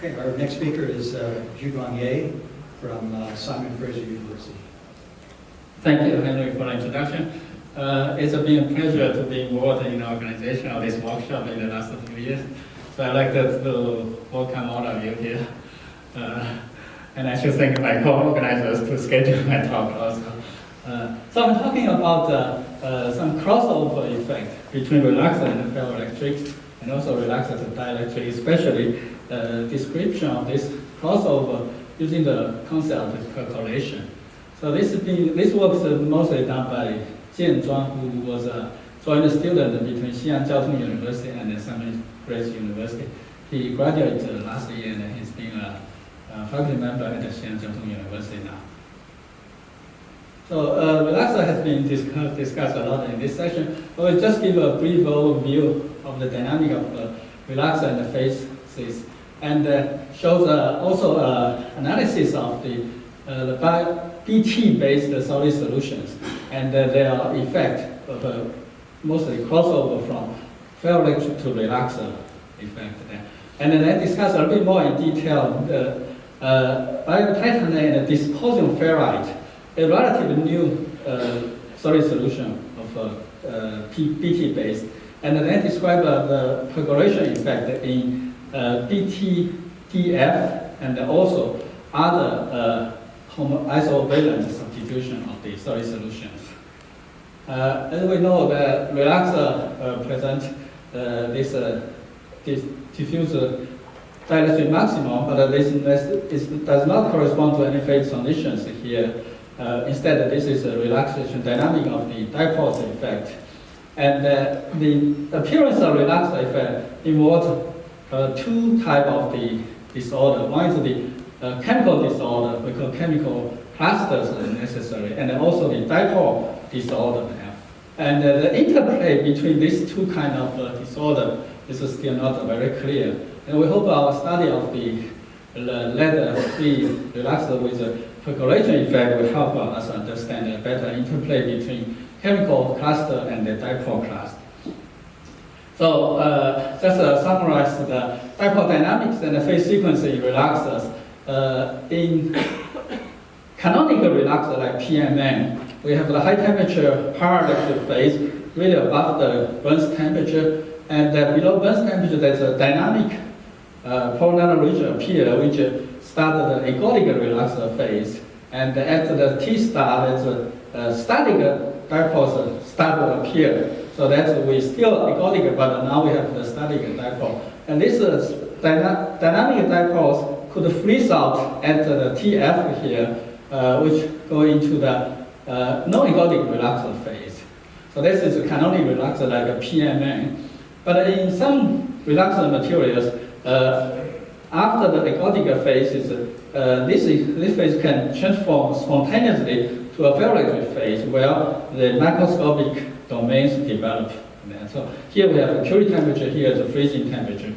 Okay, our next speaker is Zuo-Guang Ye from Simon Fraser University. Thank you, Henry, for the introduction. It's been a pleasure to be involved in the organization of this workshop in the last few years. So I'd like to welcome all of you here. And I should thank my co-organizers to schedule my talk also. So I'm talking about some crossover effect between relaxor and ferroelectric, and also relaxor-to-dielectric, especially description of this crossover using the concept of percolation. So this work is mostly done by Jian Zhuang, who was a joint student between Xi'an Jiaotong University and Simon Fraser University. He graduated last year and he's been a faculty member at Xi'an Jiaotong University now. So relaxor has been discussed a lot in this session. I will just give a brief overview of the dynamic of relaxor and the phases, and shows also analysis of the BT-based solid solutions and their effect of mostly crossover from ferroelectric to relaxor effect there. And then discuss a little bit more in detail the biotitanate and dysprosium ferrite, a relatively new solid solution of BT-based, and then describe the percolation effect in BTDF and also other isovalent substitution of the solid solutions. As we know, the relaxor presents this diffuse dielectric maximum, but this does not correspond to any phase conditions here. Instead, this is a relaxation dynamic of the dipoles effect. And the appearance of relaxor effect involves two types of the disorder. One is the chemical disorder, we call chemical clusters necessary, and also the dipole disorder. And the interplay between these two kinds of disorder is still not very clear. And we hope our study of the lead 3 relaxor with the percolation effect will help us understand a better interplay between chemical cluster and the dipole cluster. So just summarize the dipole dynamics and the phase sequence in relaxors. In canonical relaxor like PMN, we have the high temperature paraelectric phase really above the Burns temperature, and below Burns temperature there's a dynamic polar region appear which started the ergodic relaxor phase, and at the T star there's a static dipoles start to appear. So that's we still ergodic, but now we have the static dipole. And this dynamic dipoles could freeze out at the TF here, which go into the non-ergodic relaxor phase. So this is a canonical relaxor like a PMN. But in some relaxor materials, after the ergodic phase, this phase can transform spontaneously to a ferroelectric phase where the microscopic domains develop. So here we have the Curie temperature, here is the freezing temperature.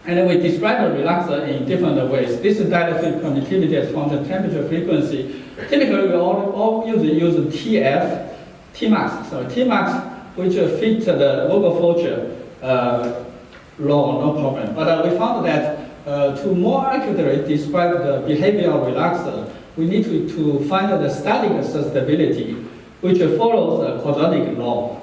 And then we describe the relaxor in different ways. This is dielectric permittivity as function temperature frequency. Typically, we all use TF, Tmax. So Tmax, which fit the Vogel-Folger law, no problem. But we found that to more accurately describe the behavior of relaxor, we need to find the static susceptibility, which follows the quadratic law.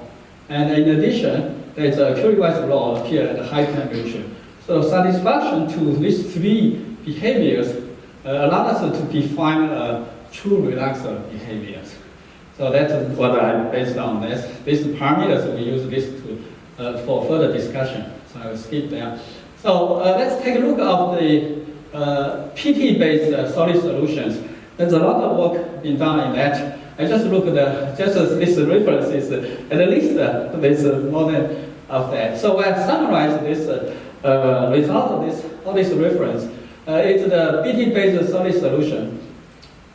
And in addition, there's a Curie-Weiss law here at high temperature. So satisfaction to these three behaviors allow us to define true relaxor behaviors. So that's what I based on this. These parameters, we use this for further discussion. So I will skip there. So let's take a look at the PT-based solid solutions. There's a lot of work being done in that. I just look at just this reference is at least there's more than of that. So I summarize this result of all this reference. It's the BT-based solid solution.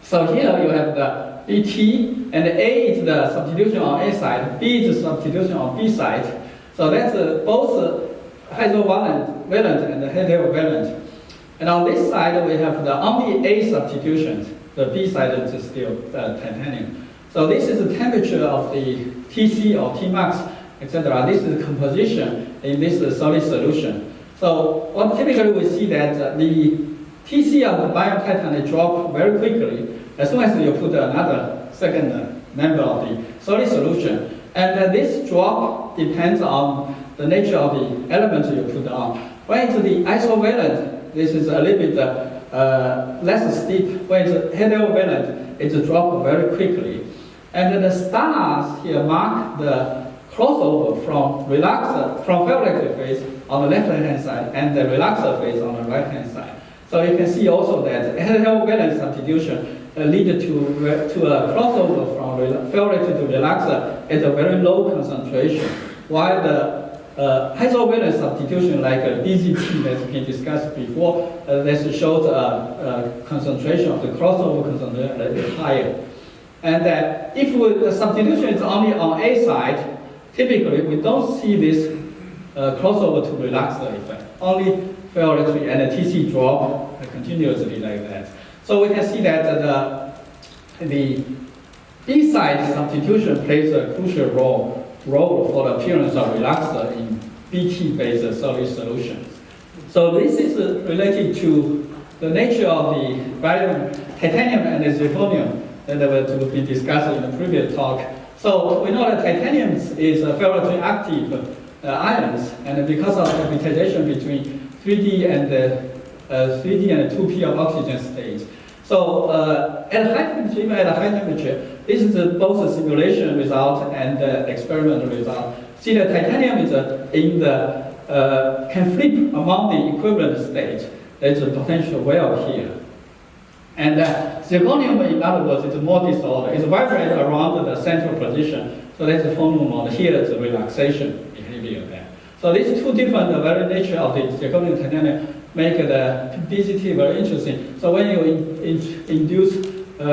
So here you have the BT, and A is the substitution on A side, B is the substitution on B side. So that's both hydrovalent and heterovalent. And on this side we have the only A substitutions. The B side is still titanium. So this is the temperature of the TC or Tmax, etc. This is the composition in this solid solution. So what typically we see that the TC of the biotitanium drop very quickly as soon as you put another second member of the solid solution. And this drop depends on the nature of the element you put on. When it's the isovalent, this is a little bit less steep. When it's heterovalent, it's drop very quickly. And the stars here mark the crossover from relaxer, from ferroelectric phase on the left-hand side and the relaxer phase on the right-hand side. So you can see also that heterovalent substitution lead to a crossover from ferroelectric to relaxer at a very low concentration, while the isovalent substitution like BZT that's been discussed before, that shows a concentration of the crossover concentration a little higher. And if the substitution is only on A side, typically we don't see this crossover to relaxer effect. Only ferroelectric and the TC drop continuously like that. So we can see that the B side substitution plays a crucial role for the appearance of relaxer in BT-based solid solutions. So this is related to the nature of the titanium and the zirconium that will be discussed in the previous talk. So we know that titanium is a ferroelectric active ions, and because of the hybridization between 3D and 2p of oxygen states. So at high temperature, even at high temperature, this is both a simulation result and experimental result. See, the titanium is can flip among the equivalent states. There's a potential well here. And zirconium, in other words, is more disorder. It's vibrating around the central position. So that's the phonon mode. Here is the relaxation behavior there. So these two different very nature of the zirconium titanium make the BZT very interesting. So when you introduce the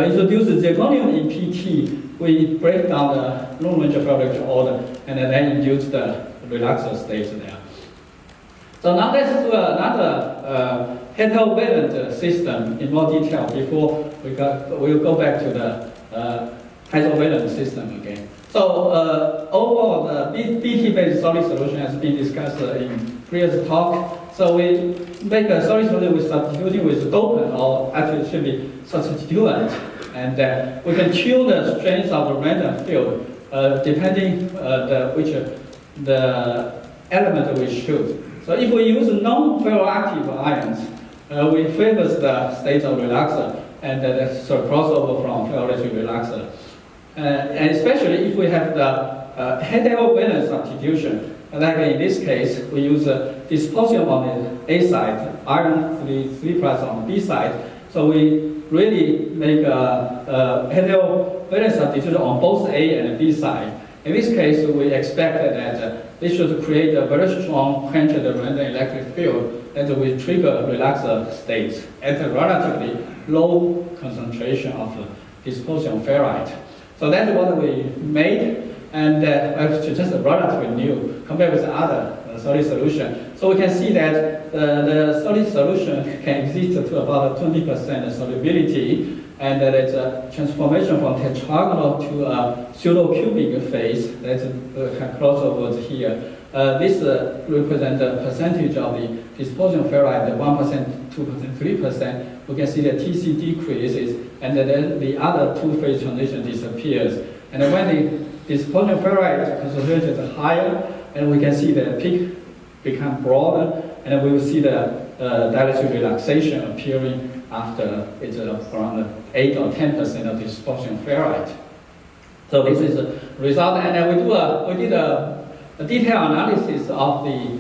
zirconium in PT, we break down the long range ferroelectric order and then induce the relaxer states there. So now let's do another heterovalent system in more detail before we'll go back to the hydrovalent system again. So overall, the BT-based solid solution has been discussed in previous talk. So we make a solid solution with substituting with dopant, or actually it should be substituent, and we can tune the strength of the random field depending the element we choose. So if we use non-ferroactive ions, we favor the state of relaxer, and that's a crossover from ferroelectric relaxer. And especially if we have the heterovalent substitution, like in this case, we use dysprosium on the A side, iron 3+ on the B side. So we really make a heterovalent substitution on both A and B side. In this case, we expect that this should create a very strong quenched random electric field that will trigger relaxer states at a relatively low concentration of dysprosium ferrite. So that's what we made, and it's just relatively new compared with the other solid solution. So we can see that the solid solution can exist to about 20% solubility, and there's a transformation from tetragonal to a pseudo-cubic phase that can cross over here. This represents the percentage of the dysprosium ferrite, 1%, 2%, 3%. We can see the TC decreases, and then the other two-phase transition disappears. And then when the dysprosium ferrite concentration is higher, and we can see the peak become broader, and then we will see the dielectric relaxation appearing after it's around 8 or 10% of dysprosium ferrite. So this is a result, and then we did a detailed analysis of the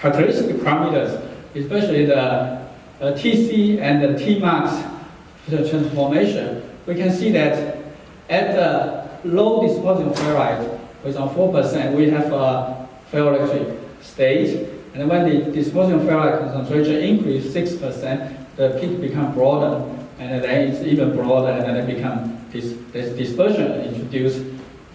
characteristic parameters, especially the TC and the Tmax transformation. We can see that at the low dysprosium ferrite, with 4%, we have a ferroelectric state. And when the dysprosium ferrite concentration increases 6%, the peak becomes broader, and then it's even broader, and then it becomes this dispersion introduced.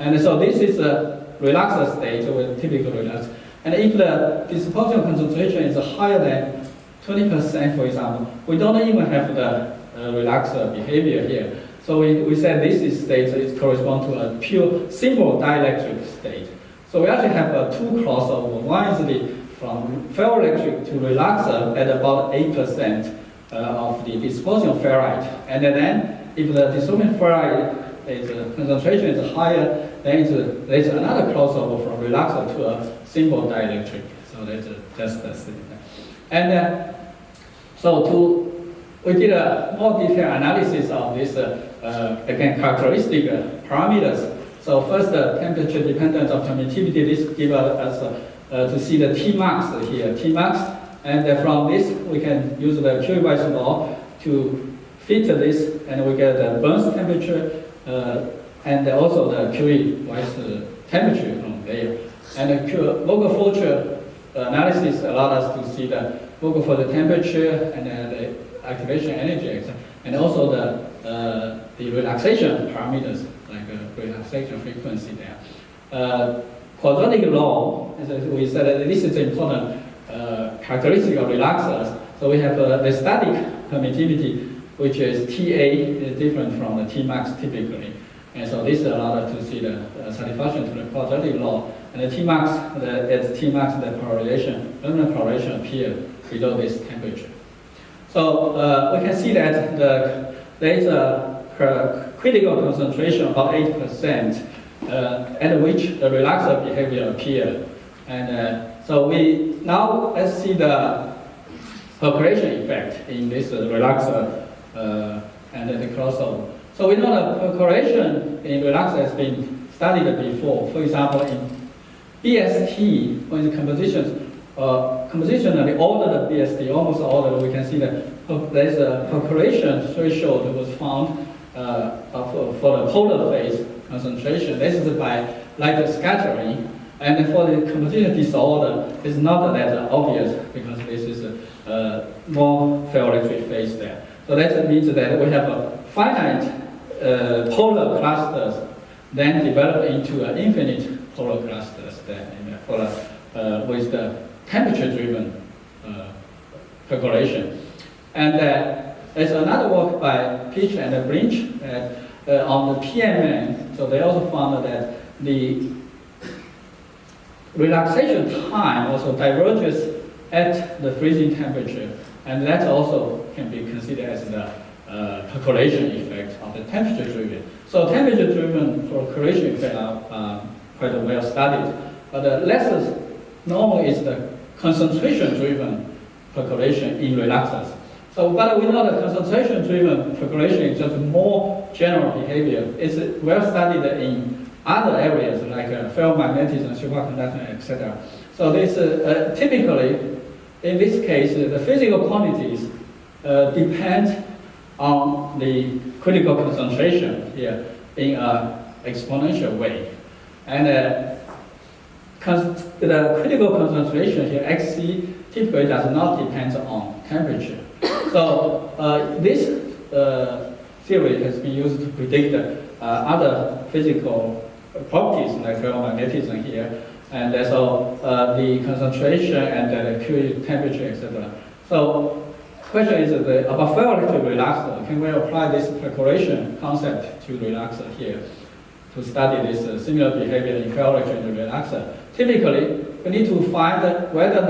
And so this is a relaxer state with typical relaxer. And if the dysprosium concentration is higher than 20%, for example, we don't even have the relaxer behavior here. So we said this state is correspond to a pure simple dielectric state. So we actually have two crossovers. One is the from ferroelectric to relaxer at about 8% of the dysprosium ferrite. And then if the dysprosium ferrite concentration is higher, then there's another crossover from relaxer to a simple dielectric. So that's just the thing. And we did a more detailed analysis of this, again, characteristic parameters. So first, the temperature dependence of permittivity. This gives us to see the Tmax here, Tmax. And from this, we can use the Curie-Weiss law to fit this, and we get the Burns temperature and also the Curie-Weiss temperature from there. And the Vogel-Fulcher analysis allowed us to see the Vogel-Fulcher temperature and the activation energy, and also the relaxation parameters, like relaxation frequency there. Quadratic law, as we said, this is an important characteristic of relaxers. So we have the static permittivity, which is TA, is different from the Tmax typically. And so this allowed us to see the satisfaction to the quadratic law. And the Tmax, at Tmax, the luminous correlation appears below this temperature. So we can see that there is a critical concentration about 8%, at which the relaxer behavior appears. And so let's see the percolation effect in this relaxer and the crossover. So we know that percolation in relaxer has been studied before. For example, in BST, when the compositionally ordered BST, almost ordered, we can see that there's a percolation threshold that was found for the polar phase concentration. This is by light scattering. And for the composition disorder, it's not that obvious because this is a more ferroelectric phase there. So that means that we have a finite polar clusters, then develop into infinite polar clusters with the temperature-driven percolation. And there's another work by Pitch and Brinch on the PMN. So they also found that the relaxation time also diverges at the freezing temperature, and that also can be considered as the percolation effect of the temperature-driven. So temperature-driven percolation effect are quite well studied, but the less normal is the concentration-driven percolation in relaxers. So, but we know the concentration-driven percolation is just more general behavior. It's well studied in other areas like ferromagnetism, superconducting, etc. So this typically, in this case, the physical quantities depend on the critical concentration here in an exponential way. And the critical concentration here, Xc, typically does not depend on temperature. So this theory has been used to predict other physical properties like ferromagnetism here, and so the concentration and the Curie temperature, etc. So question is about ferroelectric relaxer. Can we apply this percolation concept to relaxer here to study this similar behavior in ferroelectric relaxer? Typically, we need to find whether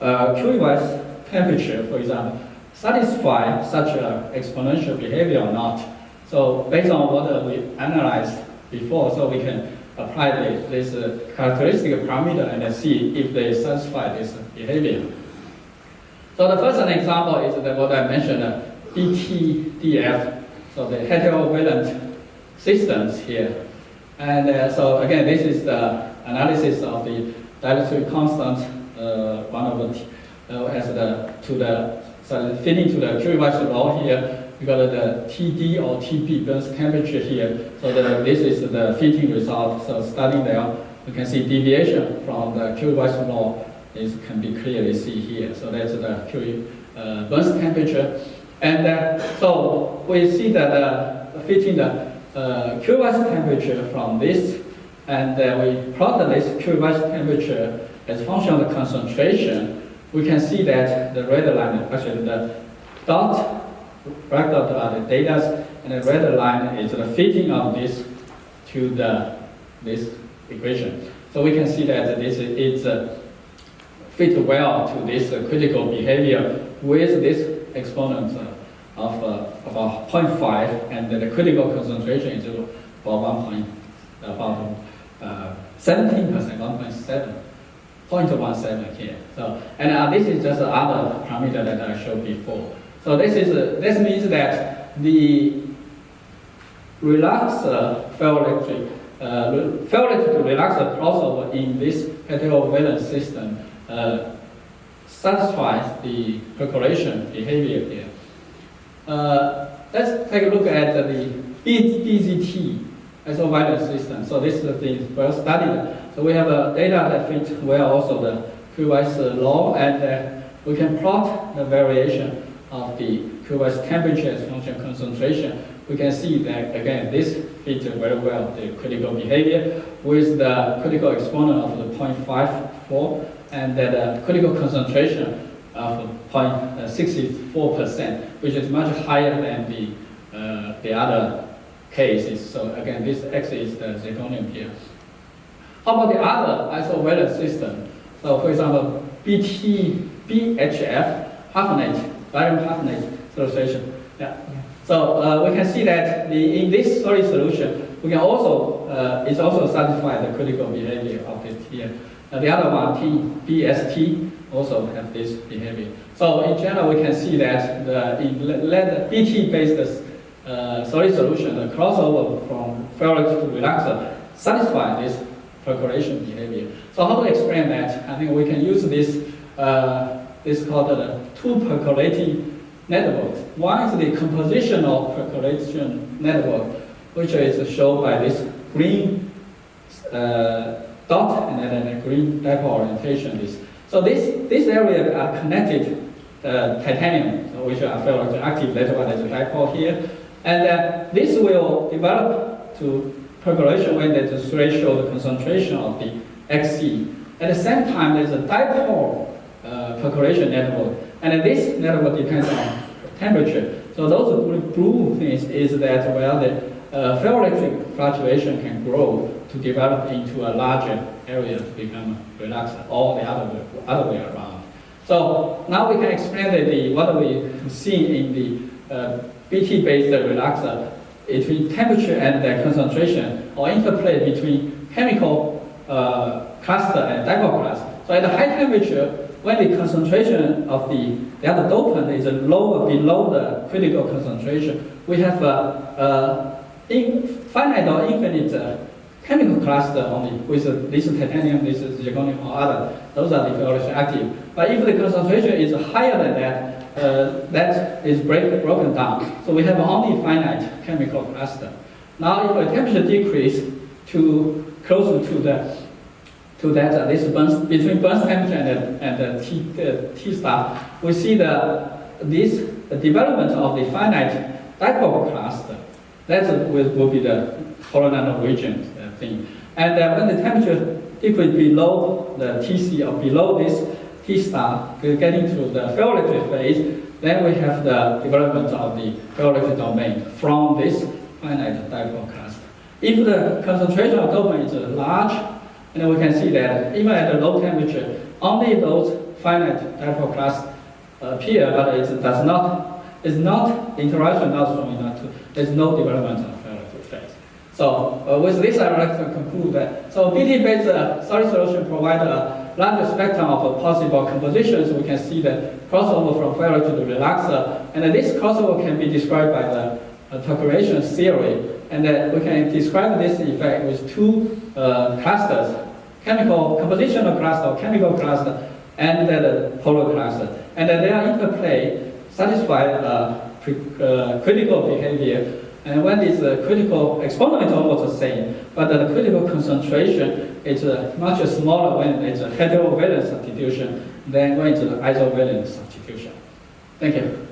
the Curie-Weiss temperature, for example, satisfy such an exponential behavior or not. So based on what we analyzed before, so we can apply this characteristic parameter and see if they satisfy this behavior. So the first example is what I mentioned, BTDF, so the heterovalent systems here. And so again, this is the analysis of the dielectric constant, fitting to the Curie-Weiss law here. We got the TD or TB Burns temperature here. So this is the fitting result. So starting there, you can see deviation from the Curie-Weiss law can be clearly see here. So that's the Curie Burns temperature. And so we see that fitting the Curie-Weiss temperature from this, and we plot this Curie-Weiss temperature as a function of the concentration. We can see that the red line, actually the black dot are the data, and the red line is the fitting of this to this equation. So we can see that this is fit well to this critical behavior with this exponent of about 0.5, and the critical concentration is about 17%, 0.17 here. So, and this is just other parameter that I showed before. So this means that the relaxor ferroelectric to relaxor crossover in this heterovalent system satisfies the percolation behavior here. Let's take a look at the BZT isovalent system. So this is the well studied. So we have data that fits well also the QS law, and we can plot the variation of the QS temperature as function concentration. We can see that again this fits very well the critical behavior with the critical exponent of the 0.54 and the critical concentration of 0.64%, which is much higher than the other cases. So again, this X is the zirconium here. How about the other isovalent system? So for example, BHF halfnate, barium halfnate solution. Yeah. So we can see that in this solid solution, we can also it's also satisfy the critical behavior of it here. The other one, BST, also have this behavior. So in general, we can see that in BT-based solid solution, the crossover from ferroelectric to relaxor satisfy this percolation behavior. So how to explain that? I think we can use this called the two percolating networks. One is the compositional percolation network, which is shown by this green dot and then a green dipole orientation. So this area are connected titanium, which are ferroelectric active. That's why there's a dipole here, and this will develop to percolation when there's a threshold the concentration of the Xc. At the same time, there's a dipole percolation network, and this network depends on temperature. So those blue things is that well the ferroelectric fluctuation can grow to develop into a larger area to become relaxor, or the other way around. So now we can explain what we see in the BT-based relaxor between temperature and the concentration, or interplay between chemical cluster and dipole cluster. So at a high temperature, when the concentration of the other dopant is lower below the critical concentration, we have finite or infinite chemical cluster only with this titanium, this zirconium, or other. Those are the ferroelectric active. But if the concentration is higher than that, that is broken down. So we have only finite chemical cluster. Now, if the temperature decrease to closer to that this burst, between burst temperature and the T star, we see this development of the finite dipole cluster. That will be the colonal region thing. And when the temperature decrease below the Tc or below this T star, getting to the ferroelectric phase, then we have the development of the ferroelectric domain from this finite dipole cluster. If the concentration of dopant is large, and we can see that even at a low temperature, only those finite dipole clusters appear, but interaction not strong enough to, there's no development of ferroelectric phase. So with this, I would like to conclude that, so BT-based solid solution provide a larger spectrum of possible compositions. We can see the crossover from ferroelectric to relaxor, and this crossover can be described by the percolation theory. And we can describe this effect with two clusters, chemical compositional cluster, or chemical cluster, and the polar cluster. And their interplay satisfy critical behavior. And when this critical exponent is almost the same, but the critical concentration is much smaller when it's a heterovalent substitution than when it's an isovalent substitution. Thank you.